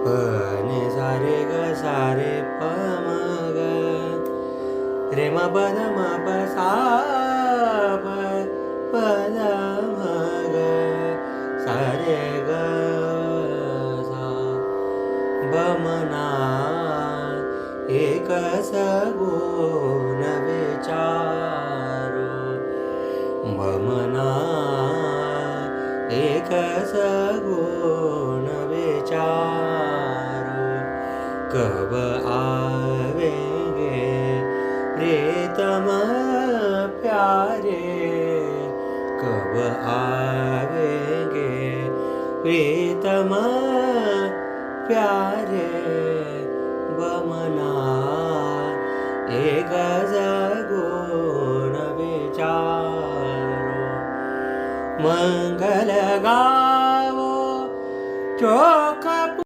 प नि सा रे ग सा रे प म ग रे म प ध म प सा प प ध म ग सा रे ग सा ब म ना एक सगुण विचारू बमना एक सगुण विचारू कब आवेंगे प्रीतम प्यारे कब आवेंगे प्रीतम प्यारे बमना एक सगुण विचारो मंगल गावो